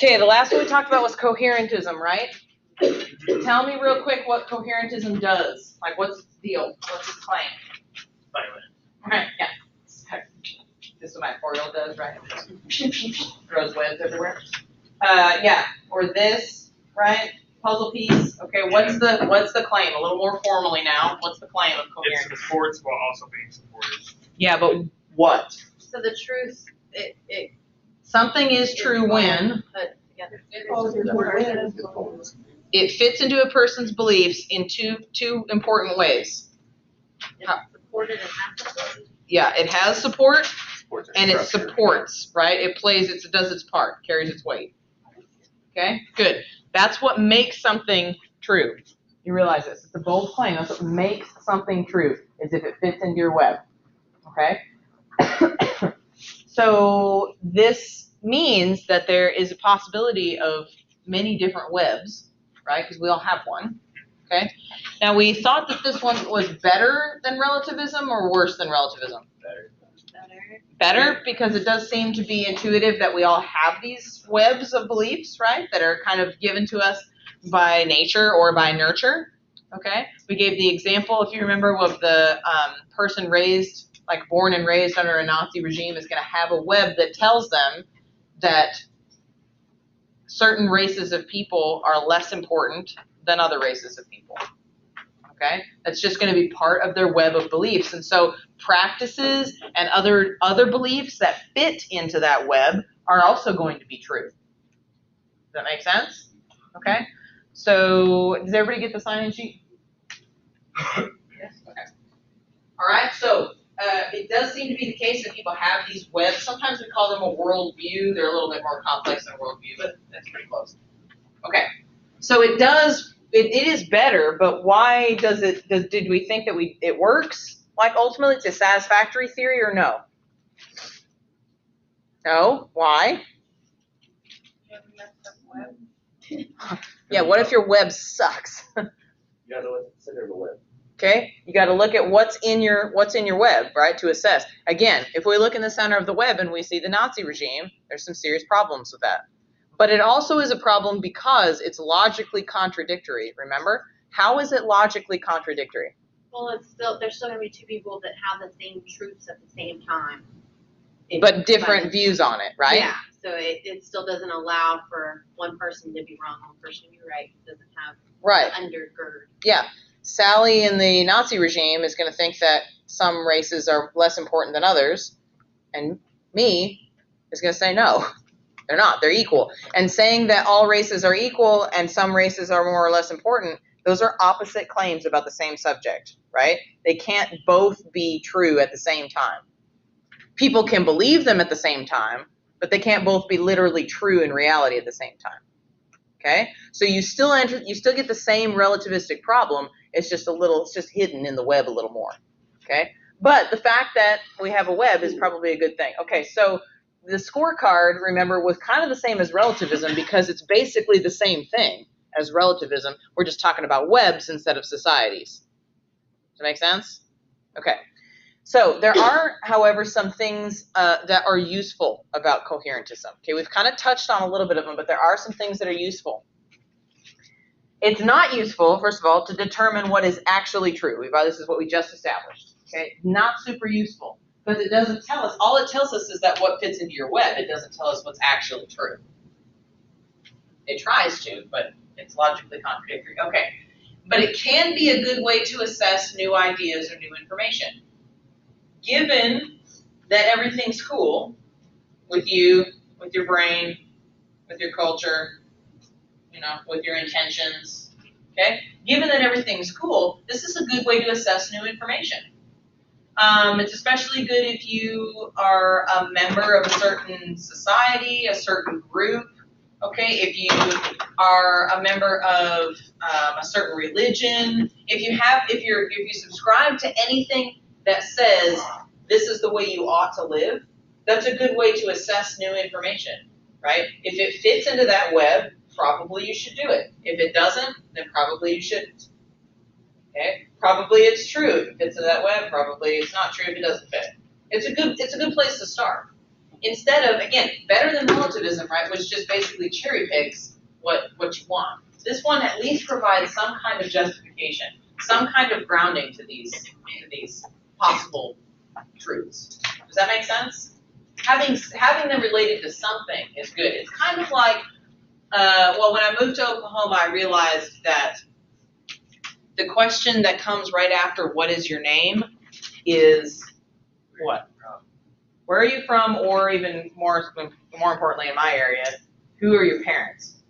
Okay, the last one we talked about was coherentism, right? Tell me real quick what coherentism does. Like, what's its deal? What's its claim? Right, yeah. This is what my 4-year-old does, right? Throws webs everywhere. Yeah, or this, right? Puzzle piece. Okay, what's the claim? A little more formally now. What's the claim of coherentism? It supports while also being supported. Yeah, but what? So the truth, Something is true when it fits into a person's beliefs in two important ways. it's supported and has support. Yeah, it has support and it supports, right? It does its part, carries its weight. Okay, good. That's what makes something true. You realize this. It's a bold claim. That's what makes something true, is if it fits into your web. Okay? So this means that there is a possibility of many different webs, right? Because we all have one. Okay? Now, we thought that this one was better than relativism or worse than relativism? Better, because it does seem to be intuitive that we all have these webs of beliefs, right, that are kind of given to us by nature or by nurture. Okay? We gave the example, if you remember, of the person born and raised under a Nazi regime is going to have a web that tells them that certain races of people are less important than other races of people. Okay? That's just going to be part of their web of beliefs. And so practices and other beliefs that fit into that web are also going to be true. Does that make sense? Okay? So does everybody get the sign-in sheet? Yes? Okay. All right, so it does seem to be the case that people have these webs. Sometimes we call them a worldview. They're a little bit more complex than a worldview, but that's pretty close. Okay, so it is better, but why did we think that it works? Like ultimately it's a satisfactory theory or no? No, why? Yeah, what if your web sucks? You gotta know what's considered a web. Okay, you got to look at what's in your web, right, to assess. Again, if we look in the center of the web and we see the Nazi regime, there's some serious problems with that. But it also is a problem because it's logically contradictory. Remember, how is it logically contradictory? Well, there's still going to be two people that have the same truths at the same time. But different views on it, right? Yeah, so it still doesn't allow for one person to be wrong, one person to be right. It doesn't have the undergird. Yeah. Sally in the Nazi regime is going to think that some races are less important than others, and me is going to say no, they're not. They're equal. And saying that all races are equal and some races are more or less important, those are opposite claims about the same subject, right? They can't both be true at the same time. People can believe them at the same time, but they can't both be literally true in reality at the same time. Okay? So you still get the same relativistic problem. It's just hidden in the web a little more. Okay? But the fact that we have a web is probably a good thing. Okay, so the scorecard, remember, was kind of the same as relativism because it's basically the same thing as relativism. We're just talking about webs instead of societies. Does that make sense? Okay. So there are, however, some things that are useful about coherentism. Okay, we've kind of touched on a little bit of them, but there are some things that are useful. It's not useful, first of all, to determine what is actually true. This is what we just established. Okay, not super useful because it doesn't tell us. All it tells us is that what fits into your web. It doesn't tell us what's actually true. It tries to, but it's logically contradictory. Okay, but it can be a good way to assess new ideas or new information. Given that everything's cool with you, with your brain, with your culture, with your intentions, okay? Given that everything's cool, this is a good way to assess new information. It's especially good if you are a member of a certain society, a certain group, okay? If you are a member of a certain religion, if you subscribe to anything that says this is the way you ought to live, that's a good way to assess new information, right? If it fits into that web, probably you should do it. If it doesn't, then probably you shouldn't. Okay? Probably it's true if it fits into that web. Probably it's not true if it doesn't fit. It's a good place to start. instead of, again, better than relativism, right, which just basically cherry picks what you want. This one at least provides some kind of justification, some kind of grounding to these possible truths. Does that make sense? Having them related to something is good. It's kind of like, well, when I moved to Oklahoma, I realized that the question that comes right after "what is your name" is what? Where are you from? Or even more importantly, in my area, who are your parents?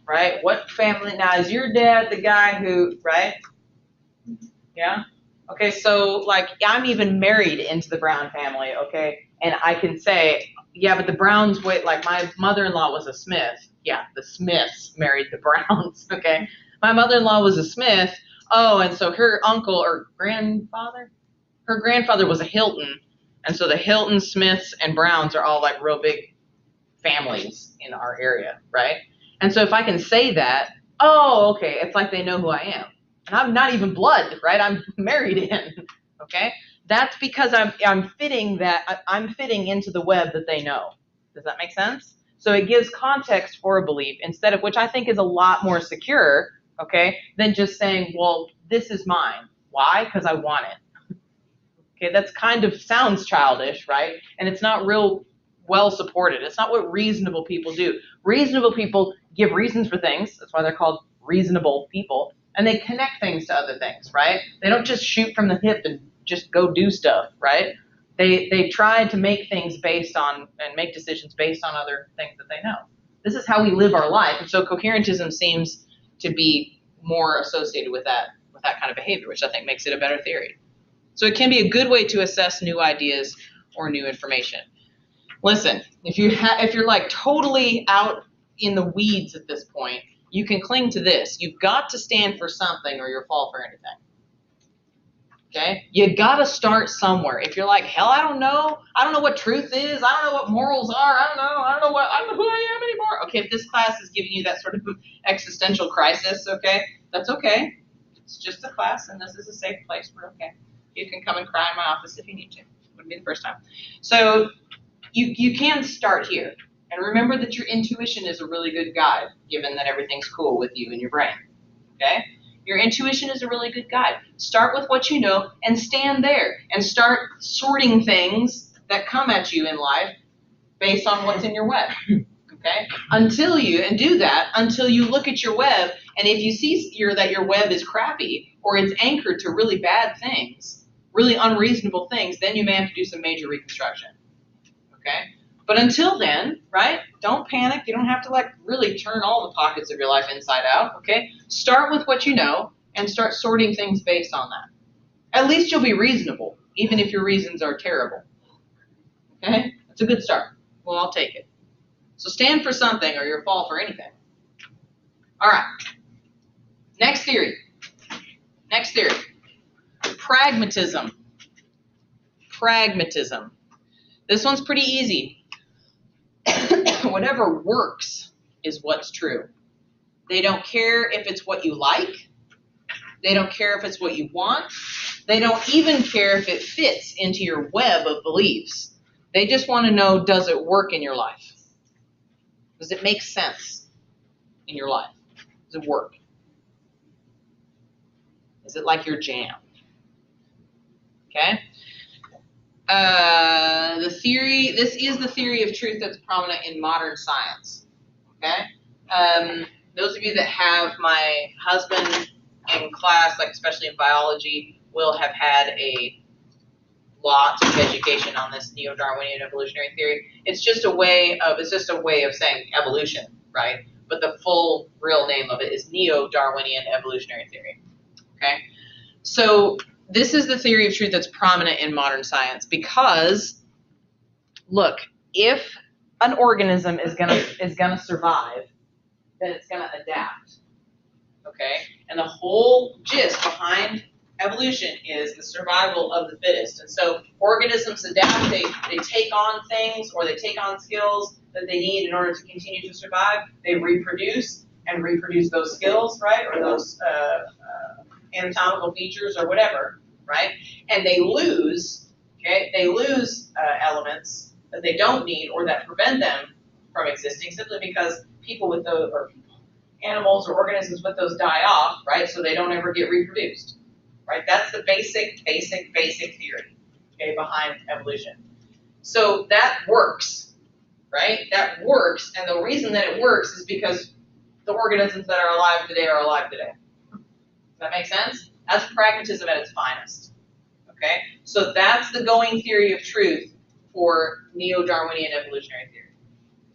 Right? What family? Now, is your dad the guy who? Right? Yeah. Okay. So, like, I'm even married into the Brown family. Okay, and I can say, yeah, but the Browns wait. Like, my mother-in-law was a Smith. Yeah, the Smiths married the Browns. Okay. My mother-in-law was a Smith. Oh, and so her uncle or grandfather, her grandfather was a Hilton. And so the Hilton, Smiths, and Browns are all like real big families in our area, right? And so if I can say that, oh, okay, it's like they know who I am. And I'm not even blood, right? I'm married in, okay? That's because I'm fitting into the web that they know. Does that make sense? So it gives context for a belief instead of, which I think is a lot more secure, okay, than just saying, well, this is mine. Why? Because I want it. Okay, that's kind of sounds childish, right? And it's not real well supported. It's not what reasonable people do. Reasonable people give reasons for things. That's why they're called reasonable people. And they connect things to other things, right? They don't just shoot from the hip and just go do stuff, right? They try to make things based on and make decisions based on other things that they know. This is how we live our life. And so coherentism seems to be more associated with that kind of behavior, which I think makes it a better theory. So it can be a good way to assess new ideas or new information. Listen, if you're like totally out in the weeds at this point, you can cling to this. You've got to stand for something or you'll fall for anything. Okay? You got to start somewhere. If you're like, hell, I don't know what truth is. I don't know what morals are. I don't know who I am anymore. Okay, if this class is giving you that sort of existential crisis, okay, that's okay. It's just a class and this is a safe place. We're okay. You can come and cry in my office if you need to. Wouldn't be the first time. So you can start here. And remember that your intuition is a really good guide, given that everything's cool with you and your brain. Okay? Your intuition is a really good guide. Start with what you know and stand there and start sorting things that come at you in life based on what's in your web. Okay? Until you look at your web, and if you see that your web is crappy or it's anchored to really bad things, really unreasonable things, then you may have to do some major reconstruction. Okay? But until then, right, don't panic. You don't have to really turn all the pockets of your life inside out, okay? Start with what you know and start sorting things based on that. At least you'll be reasonable, even if your reasons are terrible. Okay? That's a good start. Well, I'll take it. So stand for something or you'll fall for anything. All right. Next theory. Pragmatism. This one's pretty easy. Whatever works is what's true. They don't care if it's what you like. They don't care if it's what you want. They don't even care if it fits into your web of beliefs. They just want to know, does it work in your life? Does it make sense in your life? Does it work? Is it like your jam? Okay? This is the theory of truth that's prominent in modern science. Okay? Those of you that have my husband in class, especially in biology, will have had a lot of education on this neo-Darwinian evolutionary theory. It's just a way of saying evolution, right? But the full real name of it is neo-Darwinian evolutionary theory. Okay? So this is the theory of truth that's prominent in modern science because, look, if an organism is gonna survive, then it's gonna adapt. Okay? And the whole gist behind evolution is the survival of the fittest. And so organisms adapt, they take on things or they take on skills that they need in order to continue to survive. They reproduce those skills, right? Or those anatomical features or whatever, right? And they lose elements that they don't need or that prevent them from existing simply because people with those, or animals or organisms with those die off, right? So they don't ever get reproduced, right? That's the basic theory, okay, behind evolution. So that works, right? That works, and the reason that it works is because the organisms that are alive today are alive today. Does that make sense? That's pragmatism at its finest, okay? So that's the going theory of truth for neo-Darwinian evolutionary theory.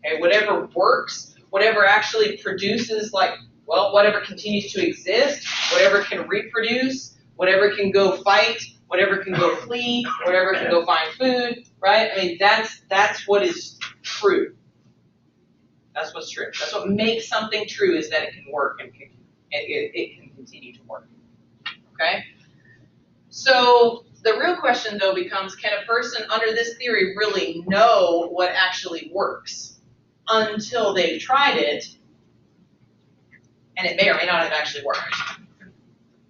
Okay, whatever works, whatever actually produces, whatever continues to exist, whatever can reproduce, whatever can go fight, whatever can go flee, whatever can go find food, right? I mean, that's what is true. That's what's true. That's what makes something true, is that it can work and it can continue to work. Okay? So the real question, though, becomes, can a person under this theory really know what actually works until they've tried it, and it may or may not have actually worked?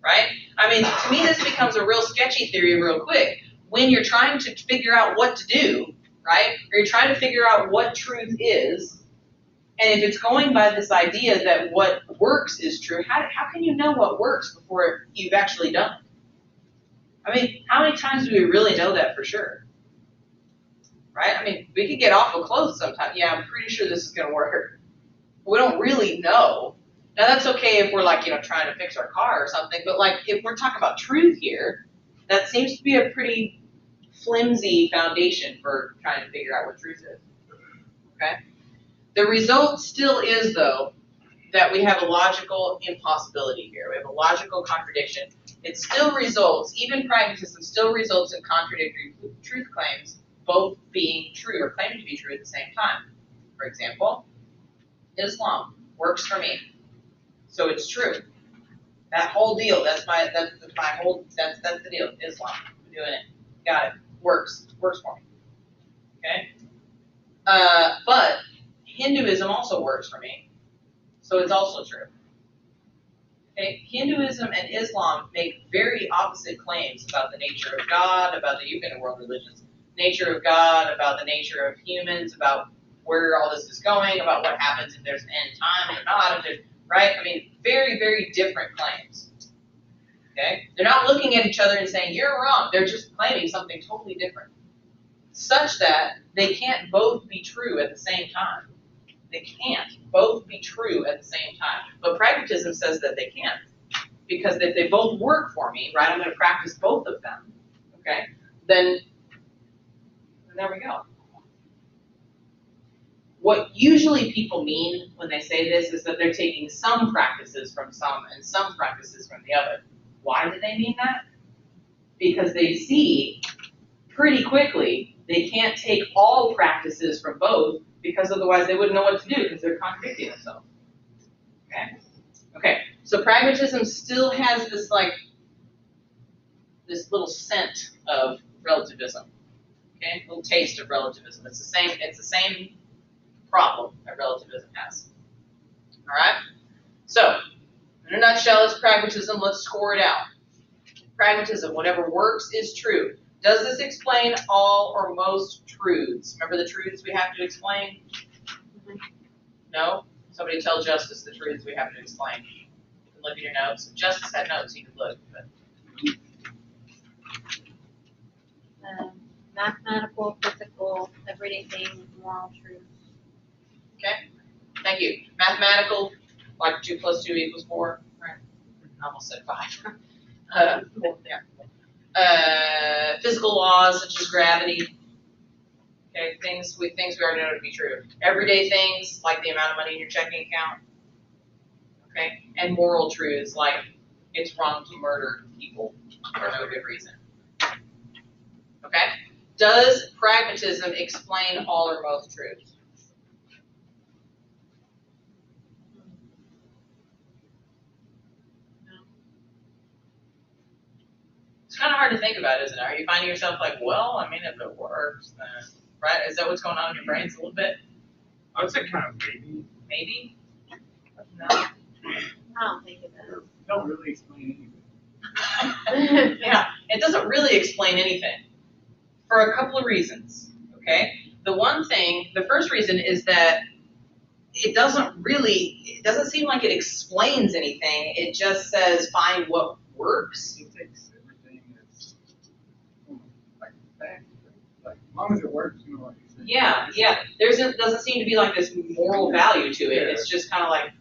Right? I mean, to me, this becomes a real sketchy theory real quick. When you're trying to figure out what to do, right, or you're trying to figure out what truth is, and if it's going by this idea that what works is true, how can you know what works before you've actually done it? I mean, how many times do we really know that for sure? Right? I mean, we could get awful close sometimes. Yeah, I'm pretty sure this is going to work. But we don't really know. Now, that's okay if we're trying to fix our car or something, but if we're talking about truth here, that seems to be a pretty flimsy foundation for trying to figure out what truth is. Okay? The result still is, though, that we have a logical impossibility here. We have a logical contradiction. It still results, even pragmatism still results in contradictory truth claims, both being true or claiming to be true at the same time. For example, Islam works for me. So it's true. That whole deal, that's the deal. Islam, I'm doing it. Got it. Works for me. Okay? But Hinduism also works for me. So it's also true. Okay? Hinduism and Islam make very opposite claims about the nature of God, about you've been in world religions, nature of God, about the nature of humans, about where all this is going, about what happens if there's an end time or not, right? I mean, very, very different claims. Okay? They're not looking at each other and saying, you're wrong. They're just claiming something totally different. Such that they can't both be true at the same time. They can't both be true at the same time. But pragmatism says that they can. Because if they both work for me, right, I'm going to practice both of them. Okay? Then there we go. What usually people mean when they say this is that they're taking some practices from some and some practices from the other. Why do they mean that? Because they see pretty quickly they can't take all practices from both, because otherwise they wouldn't know what to do because they're contradicting themselves. Okay, so pragmatism still has this this little scent of relativism. Okay, a little taste of relativism. It's the same problem that relativism has. All right? So, in a nutshell, it's pragmatism. Let's score it out. Pragmatism, whatever works is true. Does this explain all or most truths? Remember the truths we have to explain? No? Somebody tell Justice the truths we have to explain. You can look at your notes. If Justice had notes, he could look. But. Mathematical, physical, everyday things, moral truths. Okay, thank you. Mathematical, 2 + 2 = 4. Right. I almost said 5. Yeah. Physical laws such as gravity. Okay, things we already know to be true. Everyday things like the amount of money in your checking account. Okay, and moral truths like it's wrong to murder people for no good reason. Okay, does pragmatism explain all or most truths? It's kind of hard to think about, isn't it? Are you finding yourself if it works, then, right? Is that what's going on in your brains a little bit? I would say kind of maybe. Maybe? No. I don't think it does. Don't really explain anything. Yeah, it doesn't really explain anything for a couple of reasons, okay? the first reason is that it doesn't seem like it explains anything. It just says find what works. It takes everything that's like fact, like as long as it works, you know what you're saying. Yeah. Doesn't seem to be like this moral value to it. It's just kind of like,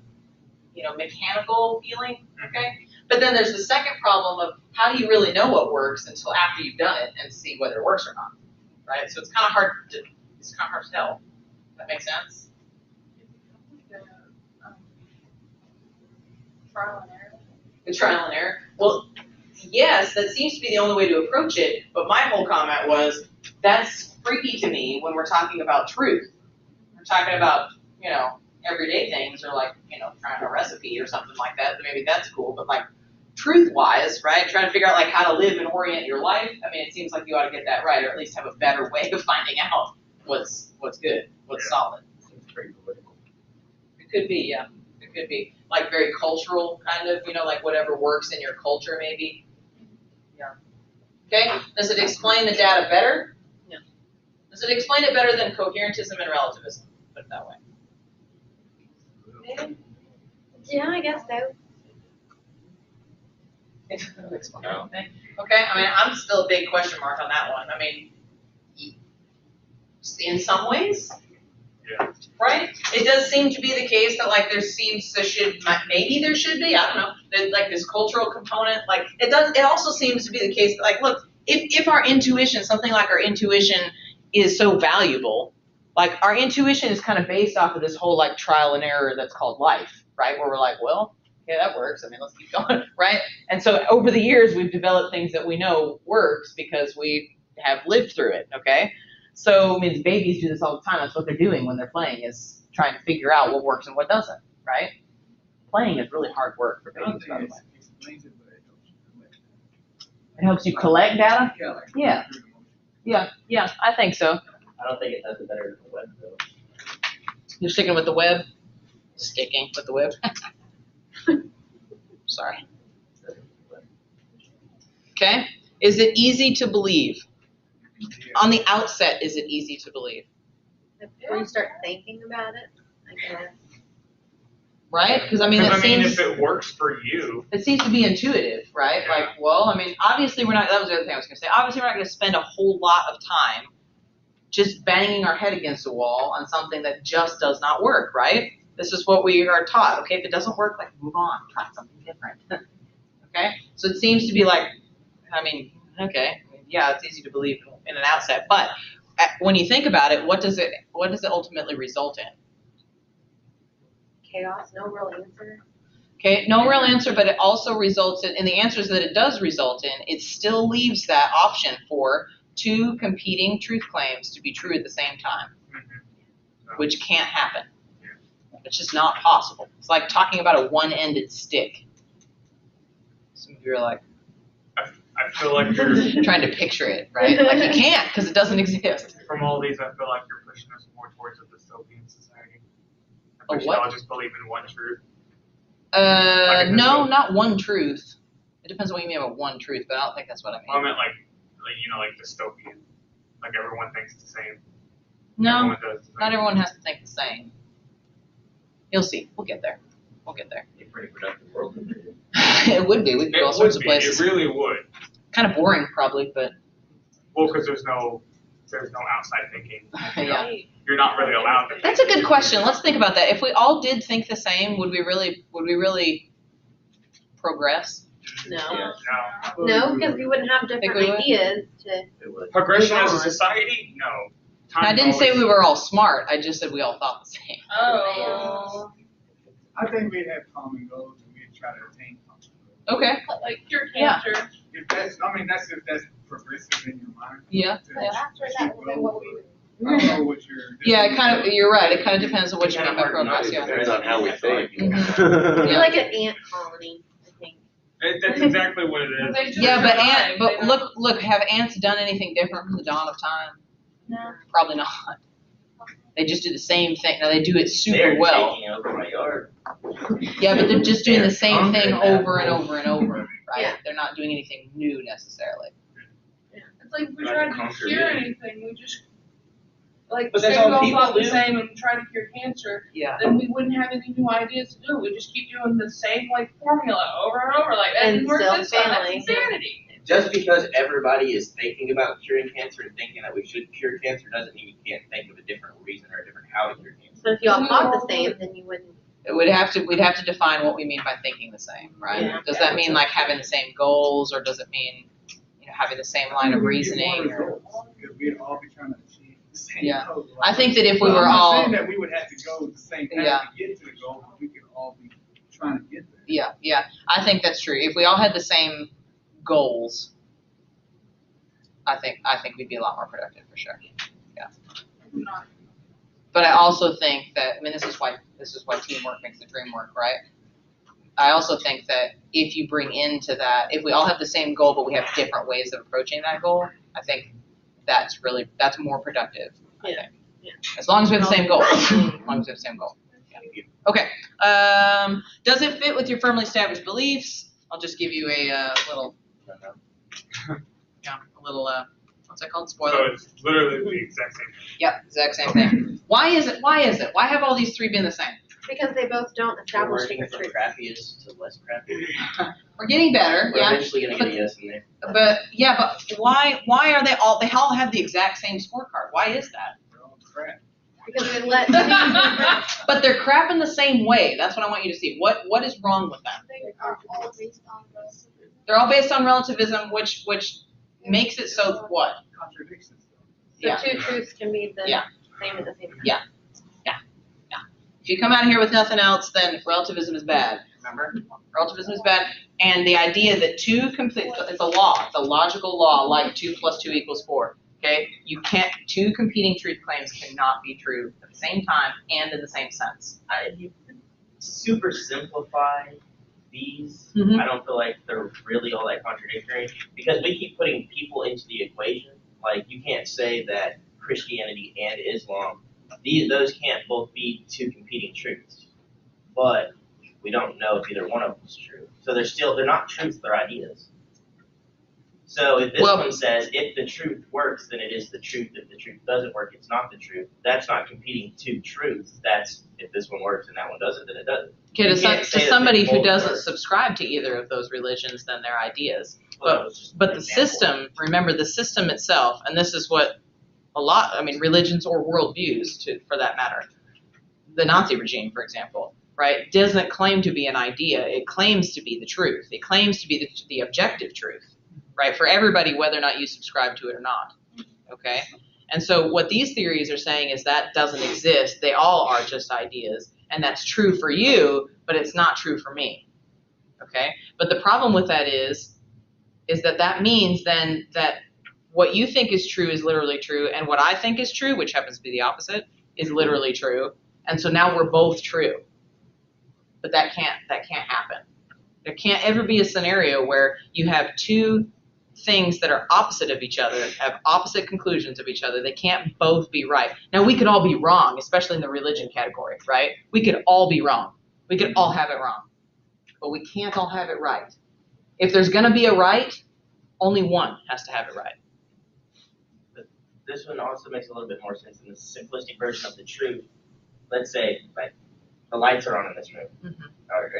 mechanical feeling, okay? But then there's the second problem of how do you really know what works until after you've done it and see whether it works or not, right? So it's kind of hard to tell. That makes sense? Trial and error. The trial and error. Well, yes, that seems to be the only way to approach it, but my whole comment was, that's freaky to me when we're talking about truth. We're talking about, everyday things or like, trying a recipe or something like that, maybe that's cool, but like truth-wise, right, trying to figure out like how to live and orient your life, I mean, it seems like you ought to get that right, or at least have a better way of finding out what's good, what's solid. It's pretty political. It could be, yeah. It could be like very cultural kind of, like whatever works in your culture maybe. Yeah. Okay, does it explain the data better? No. Does it explain it better than coherentism and relativism? Put it that way. Yeah, I guess so. No. Okay, I mean, I'm still a big question mark on that one. I mean, in some ways, Yeah. right? It does seem to be the case that like maybe there should be, I don't know, there's like this cultural component. Like it also seems to be the case that like, look, if our intuition, something like our intuition is so valuable, like our intuition is kind of based off of this whole like trial and error that's called life, right? Where we're like, well, yeah, that works. I mean, let's keep going, right? And so over the years, we've developed things that we know works because we have lived through it, okay? So, I mean, babies do this all the time. That's what they're doing when they're playing is trying to figure out what works and what doesn't, right? Playing is really hard work for I don't babies, think by the it way. explains it, but it helps you collect it. It helps you collect data? Yeah, like Yeah. through the motion. Yeah, I think so. I don't think it does it better than the web though. You're sticking with the web? Sticking with the web? Sorry. Okay. Is it easy to believe? Yeah. On the outset, is it easy to believe? Before you start thinking about it, I guess. Right? Because I mean, if it works for you, it seems to be intuitive, right? Yeah. Like, well, I mean, obviously that was the other thing I was going to say. Obviously we're not going to spend a whole lot of time just banging our head against a wall on something that just does not work, right? This is what we are taught. Okay, if it doesn't work, like move on, try something different. Okay? So it seems to be like, I mean, okay, yeah, it's easy to believe in an outset, but when you think about it, what does it ultimately result in? Chaos, no real answer. Okay, no real answer, but it also results in the answers that it does result in, it still leaves that option for two competing truth claims to be true at the same time, which can't happen. It's just not possible. It's like talking about a one-ended stick. Some of you are like, I feel like you're, trying to picture it, right? Like you can't because it doesn't exist. from all these, I feel like you're pushing us more towards a dystopian society. A We should what? all just believe in one truth. No, not one truth. It depends on what you mean by one truth, but I don't think that's what I mean. Well, I meant like dystopian. Like everyone thinks the same. No, Everyone does the same. not everyone has to think the same. You'll see. We'll get there. It's a pretty productive world. It would be. We could go all sorts of places. It really would. Kind of boring, probably, but Well, because there's no outside thinking. yeah. You're not really allowed to. That's a good question. Let's think about that. If we all did think the same, would we really progress? No. Yeah. No. No, because we wouldn't have Think different we would? ideas to. It would. Progression Move as a on. society? No. I didn't say we were all smart. I just said we all thought the same. Oh. I think we'd have common goals and we'd try to attain common goals. Okay. Like cure Yeah. cancer. If that's if that's progressive in your mind. Yeah. But after that, we'll know what we. I don't know what you're. Yeah, you're right. It kind of depends on what you mean by progress, It yeah. depends on how we think. Mhm. We're Yeah. like an ant colony, I think. That's exactly what it is. They just Yeah, survive. but They don't- look, have ants done anything different from the dawn of time? No. Probably not. They just do the same thing. Now they do it super They're well. taking over my yard. Yeah, but they're just doing the same They're thing conquering that over and whole- over and over, right? Yeah. They're not doing anything new necessarily. It's like if we Like tried to conquer cure me. anything, we just like, But say that's we all all people thought the do. same and try to cure cancer, Yeah. then we wouldn't have any new ideas to do. We just keep doing the same like formula over and over, like that And didn't work still this time. That's failing. insanity. Just because everybody is thinking about curing cancer and thinking that we should cure cancer doesn't mean you can't think of a different reason or a different how to cure cancer. So if you all thought the same, then you wouldn't. We'd have to define what we mean by thinking the same, right? Yeah. Does that mean like having the same goals, or does it mean, having the same line of reasoning? Or, Because we'd all be trying to achieve the same Yeah. goal. I think that if we So were I'm not all, saying that we would have to go the same path Yeah. to get to the goal, but we could all be trying to get there. yeah, I think that's true. If we all had the same goals, I think we'd be a lot more productive for sure. Yeah. But I also think that, this is why teamwork makes the dream work, right? I also think that if you bring into that, if we all have the same goal but we have different ways of approaching that goal, I think that's more productive. I Yeah. think. Yeah. As long as we have the same goal. As long as we have the same goal. Yeah. Okay. Does it fit with your firmly established beliefs? I'll just give you a little. Yeah, a little, what's that called? Spoiler. So it's literally the exact same. Yep, exact same thing. Why is it? Why have all these three been the same? Because they both don't We're establish working your from truth. crappiest to less crappy. We're getting better, We're yeah. eventually gonna get a yes in there. But why are they all have the exact same scorecard? Why is that? We're all crap. Because we let But they're crap in the same way. That's what I want you to see. What is wrong with them? They are all based on relativism. They're all based on relativism, which makes it so what? Contradictions. the Yeah. two truths can be the Yeah. same at the same time. Yeah. If you come out here with nothing else, then relativism is bad. Remember? Relativism is bad. And the idea that it's a law, it's a logical law, like 2 + 2 = 4. Okay? Two competing truth claims cannot be true at the same time and in the same sense. You super simplify these. Mhm. I don't feel like they're really all that contradictory because we keep putting people into the equation. Like you can't say that Christianity and Islam, those can't both be two competing truths. But we don't know if either one of them is true. So they're not truths, they're ideas. So if this one says, if the truth works, then it is the truth. If the truth doesn't work, it's not the truth. That's not competing two truths. That's if this one works and that one doesn't, then it doesn't. Okay, You to can't say that somebody they who both doesn't work. subscribe to either of those religions, then they're ideas. Well, it's just But an the example. system, remember the system itself, and this is what religions or worldviews, for that matter, the Nazi regime, for example, right, doesn't claim to be an idea. It claims to be the truth. It claims to be the objective truth, right, for everybody, whether or not you subscribe to it or not, okay? And so what these theories are saying is that doesn't exist. They all are just ideas, and that's true for you, but it's not true for me, okay? But the problem with that is that means then that what you think is true is literally true, and what I think is true, which happens to be the opposite, is literally true. And so now we're both true. But that can't happen. There can't ever be a scenario where you have two things that are opposite of each other, have opposite conclusions of each other. They can't both be right. Now we could all be wrong, especially in the religion category, right? We could all be wrong. We could all have it wrong. But we can't all have it right. If there's gonna be a right, only one has to have it right. This one also makes a little bit more sense in the simplistic version of the truth. Let's say, like, the lights are on in this room. Mm-hmm. Or,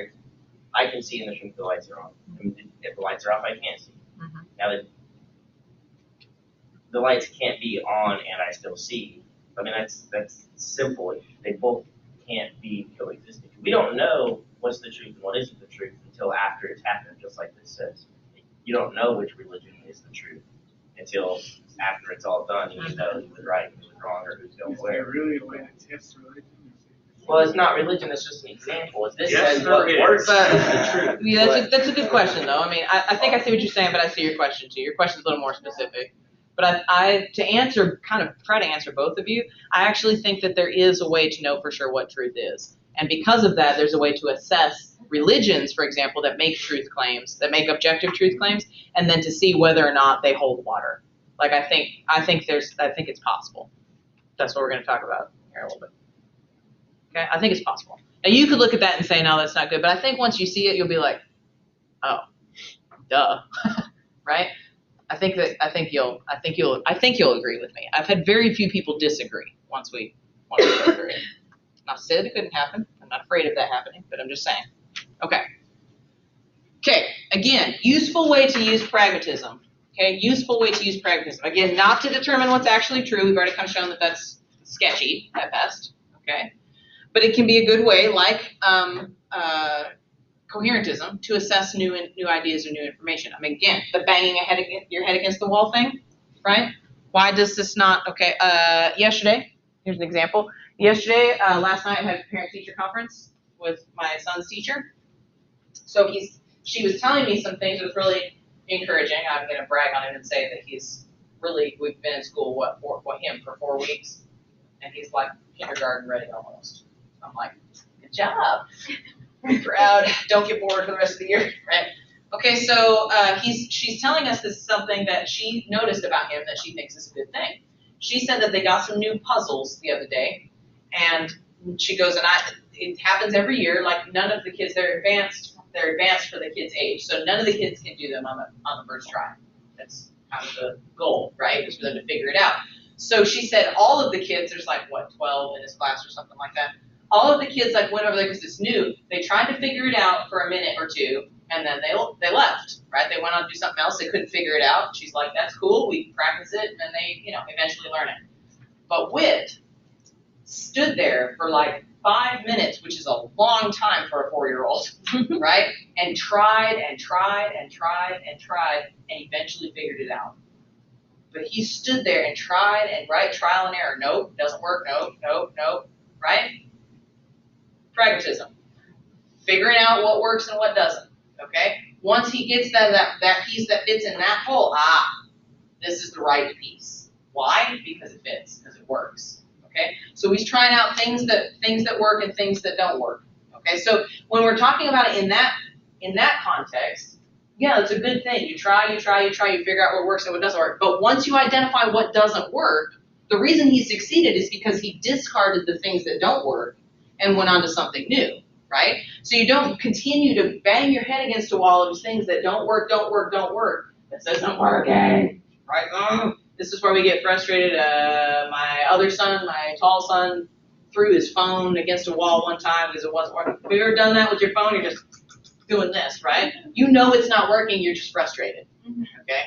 I can see in this room if the lights are on. And if the lights are off, I can't see. Mm-hmm. Now, the lights can't be on and I still see. I mean, that's simple. They both can't be coexisting. We don't know what's the truth and what isn't the truth until after it's happened, just like this says. You don't know which religion is the truth until after it's all done. You know who was right, who was wrong, or who's going Is where. there really a way to test religion? Well, it's not religion. It's just an example. This Yes, says there what is. works But- is the truth. Yeah, that's a good question, though. I mean, I think I see what you're saying, but I see your question too. Your question's a little more specific. But I try to answer both of you, I actually think that there is a way to know for sure what truth is. And because of that, there's a way to assess religions, for example, that make truth claims, that make objective truth claims, and then to see whether or not they hold water. Like I think it's possible. That's what we're going to talk about here a little bit. Okay, I think it's possible. Now you could look at that and say, no, that's not good. But I think once you see it, you'll be like, oh, duh, right? I think you'll agree with me. I've had very few people disagree once we go through it. Not to say that it couldn't happen. I'm not afraid of that happening, but I'm just saying. Okay. Again, useful way to use pragmatism. Okay, useful way to use pragmatism. Again, not to determine what's actually true. We've already kind of shown that that's sketchy at best. Okay, but it can be a good way, like coherentism, to assess new ideas or new information. I mean, again, the banging your head against the wall thing, right? Why does this not? Okay, yesterday, here's an example. Yesterday, last night, I had a parent-teacher conference with my son's teacher. So she was telling me some things that was really encouraging. I'm going to brag on him and say that we've been in school, for 4 weeks, and he's like kindergarten ready almost. I'm like, good job. I'm proud. Don't get bored for the rest of the year, right? Okay, so she's telling us this is something that she noticed about him that she thinks is a good thing. She said that they got some new puzzles the other day, and she goes, it happens every year, like none of the kids, they're advanced for the kids' age, so none of the kids can do them on the first try. That's kind of the goal, right, is for them to figure it out. So she said all of the kids, there's like, 12 in his class or something like that, all of the kids went over there because it's new, they tried to figure it out for a minute or two, and then they left, right? They went on to do something else, they couldn't figure it out. She's like, that's cool, we practice it, and they, eventually learn it. But Whit stood there for 5 minutes, which is a long time for a 4-year-old, right? And tried, and eventually figured it out. But he stood there and tried, and trial and error. Nope, doesn't work. Nope, right? Pragmatism. Figuring out what works and what doesn't, okay? Once he gets that piece that fits in that hole, this is the right piece. Why? Because it fits, because it works. Okay, so he's trying out things that work and things that don't work. Okay, so when we're talking about it in that context, yeah, it's a good thing. You try, you figure out what works and what doesn't work. But once you identify what doesn't work, the reason he succeeded is because he discarded the things that don't work and went on to something new, right? So you don't continue to bang your head against a wall of things that don't work. This isn't working, right? This is where we get frustrated. My other son, my tall son, threw his phone against a wall one time because it wasn't working. Have you ever done that with your phone? You're just doing this, right? You know it's not working. You're just frustrated. Okay?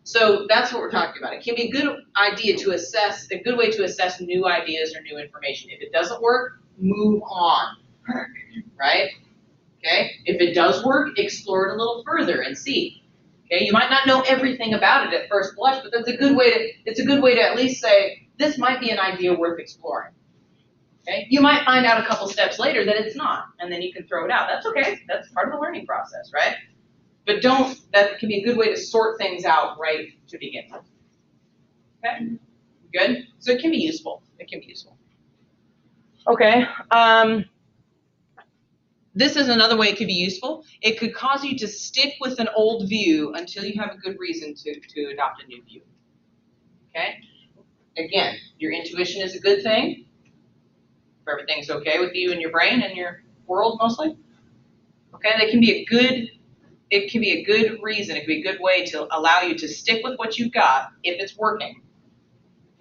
So that's what we're talking about. It can be a good idea to assess, a good way to assess new ideas or new information. If it doesn't work, move on. Right? Okay? If it does work, explore it a little further and see. Okay, you might not know everything about it at first blush, but it's a good way to at least say, this might be an idea worth exploring. Okay? You might find out a couple steps later that it's not, and then you can throw it out. That's okay. That's part of the learning process, right? But that can be a good way to sort things out right to begin with. Okay? Good? So it can be useful. Okay. This is another way it could be useful. It could cause you to stick with an old view until you have a good reason to adopt a new view. Okay? Again, your intuition is a good thing. If everything's okay with you and your brain and your world mostly. Okay, it can be a good reason, it can be a good way to allow you to stick with what you've got if it's working.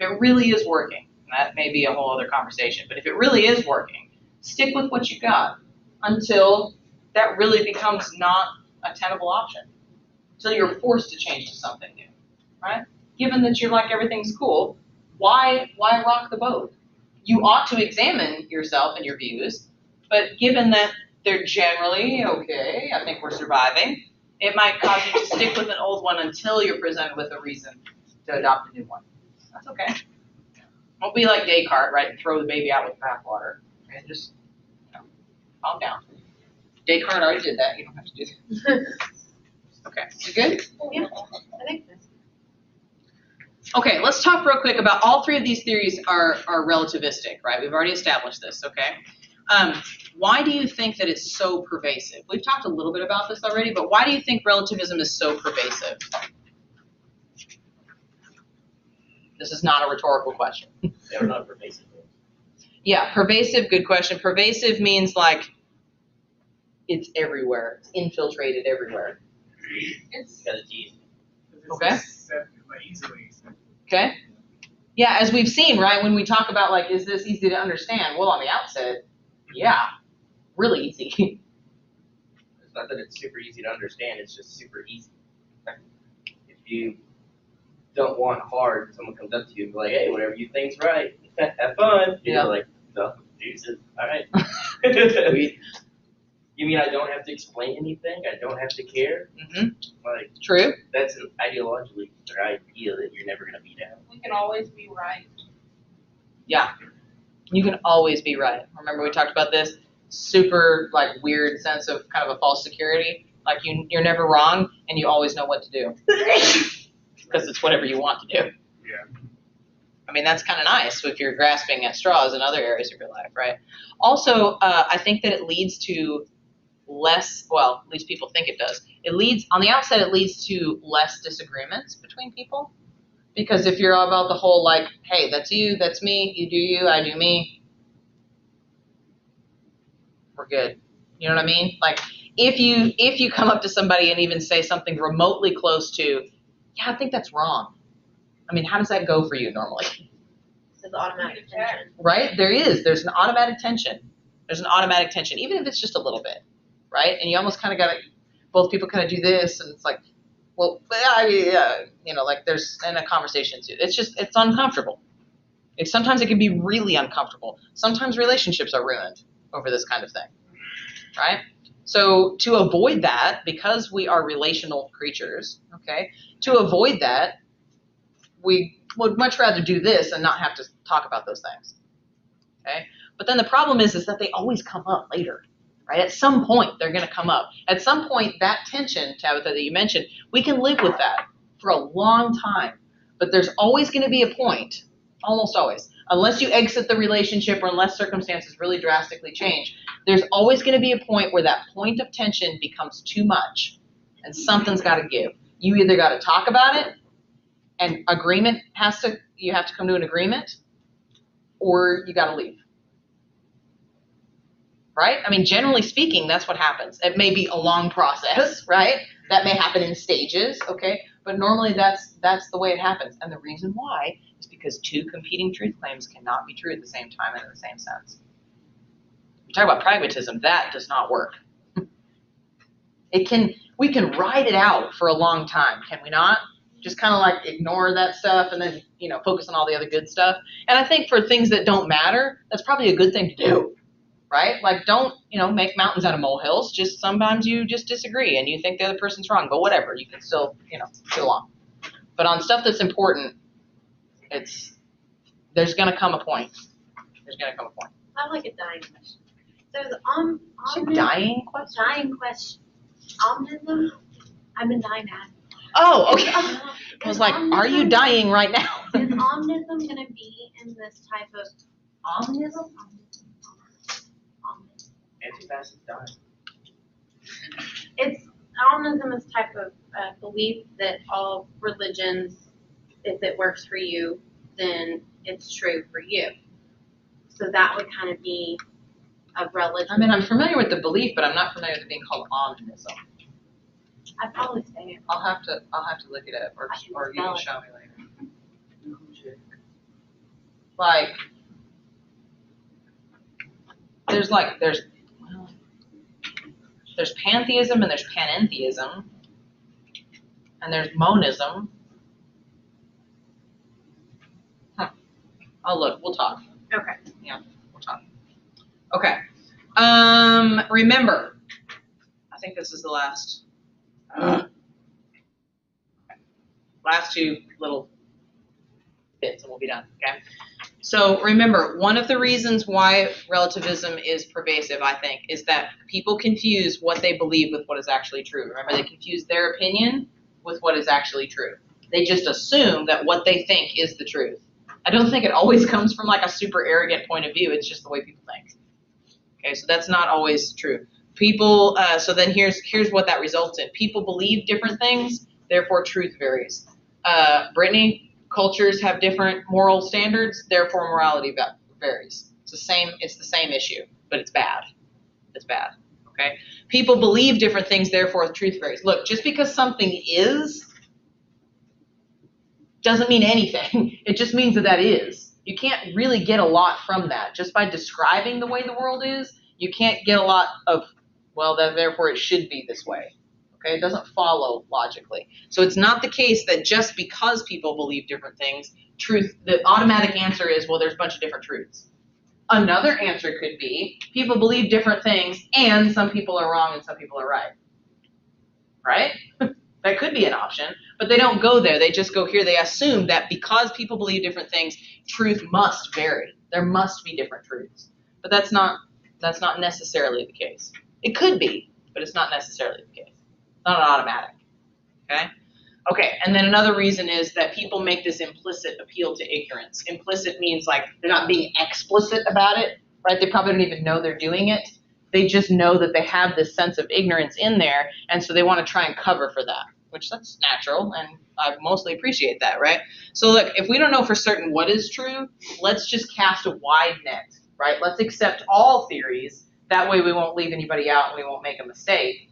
If it really is working, that may be a whole other conversation, but if it really is working, stick with what you got until that really becomes not a tenable option, until you're forced to change to something new, right? Given that you're like, everything's cool, why rock the boat? You ought to examine yourself and your views, but given that they're generally okay, I think we're surviving, it might cause you to stick with an old one until you're presented with a reason to adopt a new one. That's okay. Don't be like Descartes, right, and throw the baby out with the bathwater. Okay? Just calm down. Descartes already did that. You don't have to do that. Okay, you good? Yeah, I think that's Okay, let's talk real quick about all three of these theories are relativistic, right? We've already established this, okay? Why do you think that it's so pervasive? We've talked a little bit about this already, but why do you think relativism is so pervasive? This is not a rhetorical question. They're not pervasive. Yeah, pervasive, good question. Pervasive means like it's everywhere. It's infiltrated everywhere. It's Because it's easy. Okay. Easily accepted. Okay. Yeah, as we've seen, right, when we talk about, like, is this easy to understand? Well, on the outset, yeah, really easy. It's not that it's super easy to understand, it's just super easy. If you don't want hard, someone comes up to you and be like, hey, whatever you think's right, have fun. Yeah. You're like, no, Jesus, all right. You mean I don't have to explain anything? I don't have to care? Mm-hmm. Like, True. that's an ideologically or idea that you're never going to beat out. We can always be right. Yeah. You can always be right. Remember we talked about this super, like, weird sense of kind of a false security? Like, you're never wrong, and you always know what to do. Because it's whatever you want to do. Yeah. I mean, that's kind of nice if you're grasping at straws in other areas of your life, right? Also, I think that it leads to less, well, at least people think it does. On the outset, it leads to less disagreements between people. Because if you're about the whole, like, hey, that's you, that's me, you do you, I do me, we're good. You know what I mean? Like, if you come up to somebody and even say something remotely close to, yeah, I think that's wrong. I mean, how does that go for you normally? There's automatic tension. Right? There's an automatic tension. There's an automatic tension, even if it's just a little bit, right? And you almost kind of got to, both people kind of do this, and it's like, well, like there's in a conversation too. It's uncomfortable. Sometimes it can be really uncomfortable. Sometimes relationships are ruined over this kind of thing, right? So to avoid that, because we are relational creatures, okay, to avoid that, we would much rather do this and not have to talk about those things, okay? But then the problem is that they always come up later, right? At some point, they're going to come up. At some point, that tension, Tabitha, that you mentioned, we can live with that for a long time. But there's always going to be a point, almost always, unless you exit the relationship or unless circumstances really drastically change, there's always going to be a point where that point of tension becomes too much and something's got to give. You either got to talk about it and you have to come to an agreement, or you got to leave. Right? I mean, generally speaking, that's what happens. It may be a long process, right? That may happen in stages, okay? But normally that's the way it happens. And the reason why is because two competing truth claims cannot be true at the same time and in the same sense. We talk about pragmatism, that does not work. We can ride it out for a long time, can we not? Just kind of like ignore that stuff and then, focus on all the other good stuff. And I think for things that don't matter, that's probably a good thing to do. Right? Like, don't, make mountains out of molehills. Just sometimes you just disagree and you think the other person's wrong, but whatever. You can still, get along. But on stuff that's important, there's going to come a point. I like a dying question. There's A dying question? dying question. Omnism? I've been dying at. Oh, okay. I was like, are you dying right now? Is omnism going to be in this type of... Omnism? Anti-fascist dying. Omnism is type of belief that all religions, if it works for you, then it's true for you. So that would kind of be a religion. I mean, I'm familiar with the belief, but I'm not familiar with it being called omnism. I'd probably say it. I'll have to look it up, or you can show me later. Like, there's pantheism and there's panentheism, and there's monism. Oh, look, we'll talk. Okay. Yeah, we'll talk. Okay. Remember, I think this is the last two little bits, and we'll be done. Okay. So remember, one of the reasons why relativism is pervasive, I think, is that people confuse what they believe with what is actually true. Remember, they confuse their opinion with what is actually true. They just assume that what they think is the truth. I don't think it always comes from like a super arrogant point of view. It's just the way people think. Okay, so that's not always true. People, so then here's what that results in. People believe different things, therefore truth varies. Brittany, cultures have different moral standards, therefore morality varies. It's the same issue, but it's bad. It's bad, okay? People believe different things, therefore truth varies. Look, just because something is doesn't mean anything. It just means that is. You can't really get a lot from that. Just by describing the way the world is, you can't get a lot of, well, then therefore it should be this way. Okay, it doesn't follow logically. So it's not the case that just because people believe different things, the automatic answer is, well, there's a bunch of different truths. Another answer could be, people believe different things, and some people are wrong and some people are right. Right? That could be an option, but they don't go there. They just go here. They assume that because people believe different things, truth must vary. There must be different truths. But that's not necessarily the case. It could be, but it's not necessarily the case. It's not an automatic. Okay? Okay, and then another reason is that people make this implicit appeal to ignorance. Implicit means like they're not being explicit about it, right? They probably don't even know they're doing it. They just know that they have this sense of ignorance in there, and so they want to try and cover for that, which that's natural, and I mostly appreciate that, right? So look, if we don't know for certain what is true, let's just cast a wide net, right? Let's accept all theories. That way we won't leave anybody out and we won't make a mistake,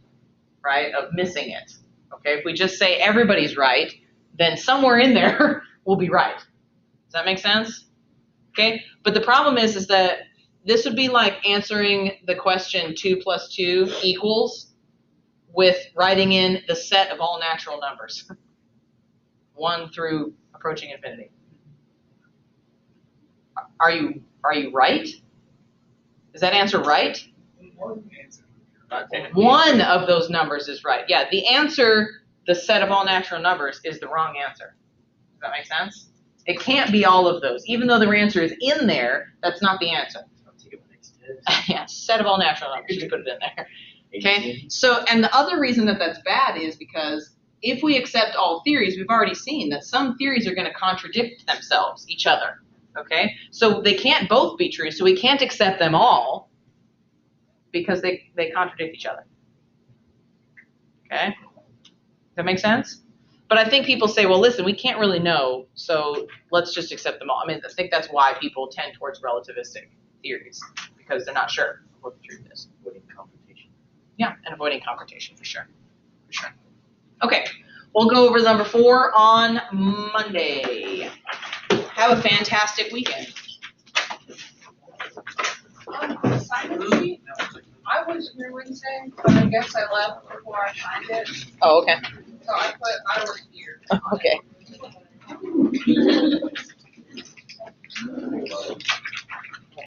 right, of missing it. Okay, if we just say everybody's right, then somewhere in there will be right. Does that make sense? Okay, but the problem is that this would be like answering the question 2 + 2 = with writing in the set of all natural numbers, 1 through approaching infinity. Are you right? Is that answer right? One of those numbers is right. Yeah, the answer, the set of all natural numbers, is the wrong answer. Does that make sense? It can't be all of those. Even though the answer is in there, that's not the answer. Yeah, set of all natural numbers. You put it in there. Okay? So, and the other reason that that's bad is because if we accept all theories, we've already seen that some theories are going to contradict themselves, each other. Okay? So they can't both be true, so we can't accept them all because they contradict each other. Okay? Does that make sense? But I think people say, well, listen, we can't really know, so let's just accept them all. I mean, I think that's why people tend towards relativistic theories, because they're not sure what the truth is. Avoiding confrontation. Yeah, and avoiding confrontation, for sure. For sure. Okay, we'll go over number 4 on Monday. Have a fantastic weekend. Assignment sheet, I was here Wednesday, but I guess I left before I signed it, Oh, okay. so I was here. Okay.